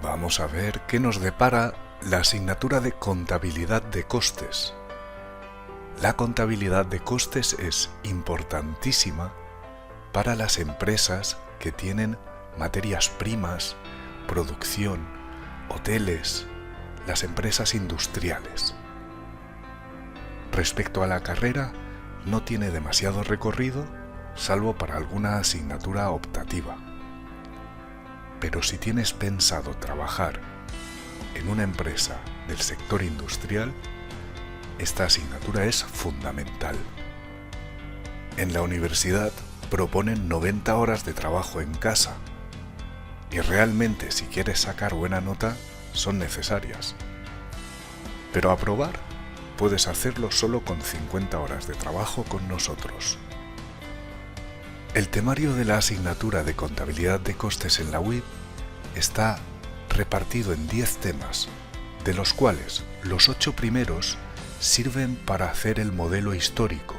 Vamos a ver qué nos depara la asignatura de contabilidad de costes. La contabilidad de costes es importantísima para las empresas que tienen materias primas, producción, hoteles, las empresas industriales. Respecto a la carrera, no tiene demasiado recorrido, salvo para alguna asignatura optativa. Pero si tienes pensado trabajar en una empresa del sector industrial, esta asignatura es fundamental. En la universidad proponen 90 horas de trabajo en casa y realmente si quieres sacar buena nota son necesarias. Pero aprobar puedes hacerlo solo con 50 horas de trabajo con nosotros. El temario de la asignatura de contabilidad de costes en la UIP está repartido en 10 temas, de los cuales los 8 primeros sirven para hacer el modelo histórico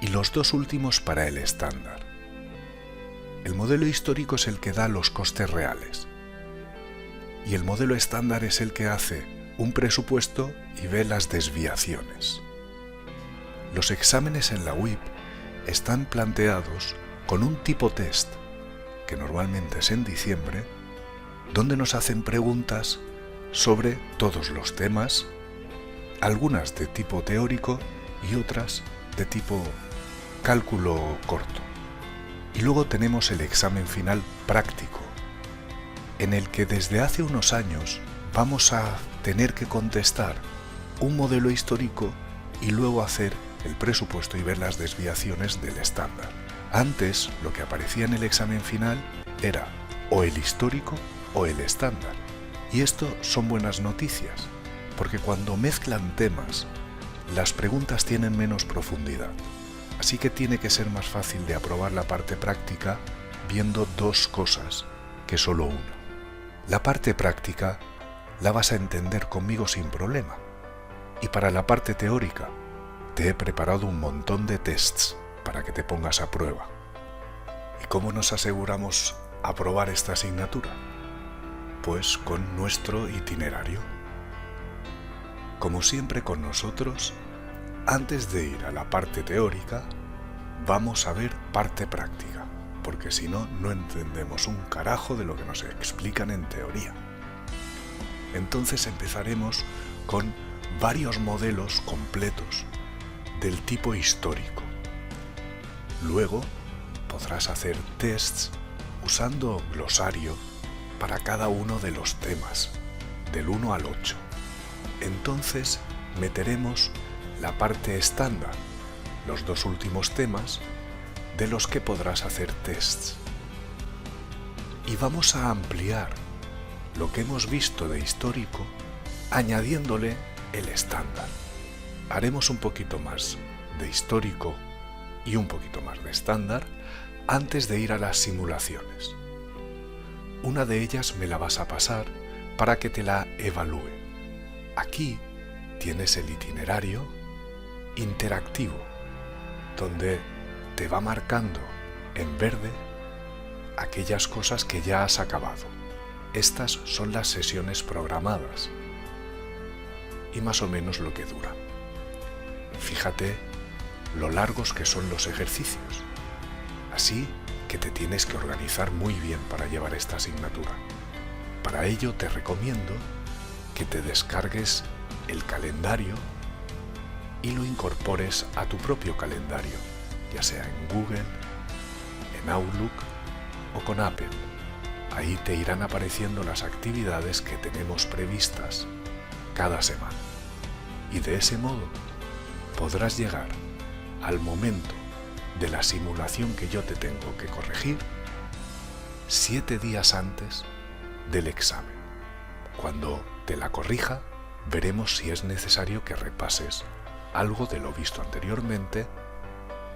y los 2 últimos para el estándar. El modelo histórico es el que da los costes reales y el modelo estándar es el que hace un presupuesto y ve las desviaciones. Los exámenes en la UIP están planteados con un tipo test, que normalmente es en diciembre, donde nos hacen preguntas sobre todos los temas, algunas de tipo teórico y otras de tipo cálculo corto. Y luego tenemos el examen final práctico, en el que desde hace unos años vamos a tener que contestar un modelo histórico y luego hacer el presupuesto y ver las desviaciones del estándar. Antes, lo que aparecía en el examen final era o el histórico o el estándar. Y esto son buenas noticias, porque cuando mezclan temas, las preguntas tienen menos profundidad. Así que tiene que ser más fácil de aprobar la parte práctica viendo 2 cosas que solo una. La parte práctica la vas a entender conmigo sin problema. Y para la parte teórica, te he preparado un montón de tests para que te pongas a prueba. ¿Y cómo nos aseguramos aprobar esta asignatura? Pues con nuestro itinerario. Como siempre con nosotros, antes de ir a la parte teórica, vamos a ver parte práctica, porque si no, no entendemos un carajo de lo que nos explican en teoría. Entonces empezaremos con varios modelos completos del tipo histórico. Luego podrás hacer tests usando glosario para cada uno de los temas, del 1 al 8. Entonces meteremos la parte estándar, los 2 últimos temas, de los que podrás hacer tests. Y vamos a ampliar lo que hemos visto de histórico, añadiéndole el estándar. Haremos un poquito más de histórico y un poquito más de estándar antes de ir a las simulaciones. Una de ellas me la vas a pasar para que te la evalúe. Aquí tienes el itinerario interactivo, donde te va marcando en verde aquellas cosas que ya has acabado. Estas son las sesiones programadas y más o menos lo que dura. Fíjate lo largos que son los ejercicios, así que te tienes que organizar muy bien para llevar esta asignatura. Para ello te recomiendo que te descargues el calendario y lo incorpores a tu propio calendario, ya sea en Google, en Outlook o con Apple. Ahí te irán apareciendo las actividades que tenemos previstas cada semana. Y de ese modo podrás llegar al momento de la simulación que yo te tengo que corregir 7 días antes del examen. Cuando te la corrija, veremos si es necesario que repases algo de lo visto anteriormente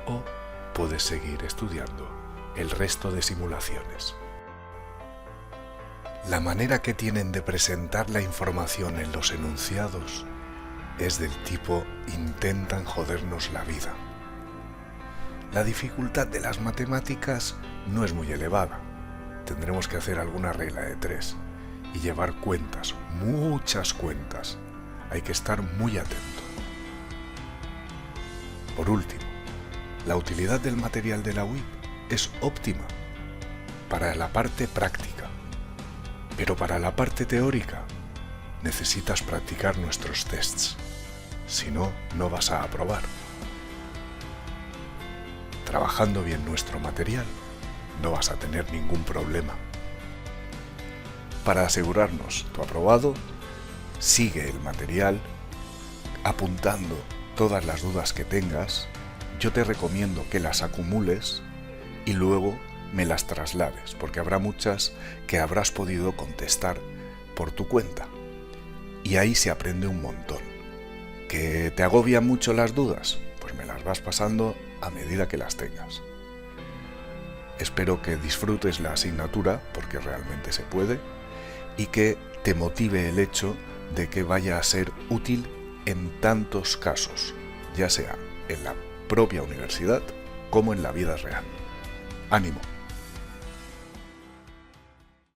o puedes seguir estudiando el resto de simulaciones. La manera que tienen de presentar la información en los enunciados es del tipo intentan jodernos la vida. La dificultad de las matemáticas no es muy elevada. Tendremos que hacer alguna regla de 3 y llevar cuentas, muchas cuentas. Hay que estar muy atento. Por último, la utilidad del material de la UIP es óptima para la parte práctica, pero para la parte teórica necesitas practicar nuestros tests, si no, no vas a aprobar. Trabajando bien nuestro material, no vas a tener ningún problema. Para asegurarnos tu aprobado, sigue el material apuntando todas las dudas que tengas. Yo te recomiendo que las acumules y luego me las traslades, porque habrá muchas que habrás podido contestar por tu cuenta. Y ahí se aprende un montón. ¿Que te agobian mucho las dudas? Pues me las vas pasando a medida que las tengas. Espero que disfrutes la asignatura, porque realmente se puede, y que te motive el hecho de que vaya a ser útil en tantos casos, ya sea en la propia universidad como en la vida real. ¡Ánimo!